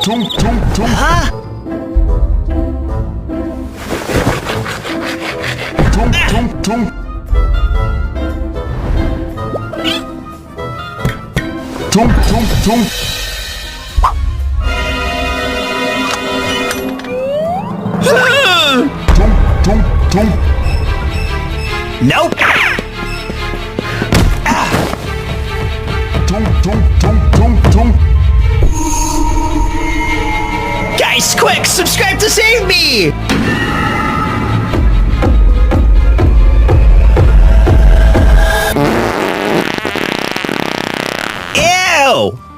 Tung, tung, tung. Huh? Tung, tung, tung. Tung, tung, tung. Tung, tung, tung. Nope. Tung, tung, tung, tung, tung. Guys, quick, subscribe to save me!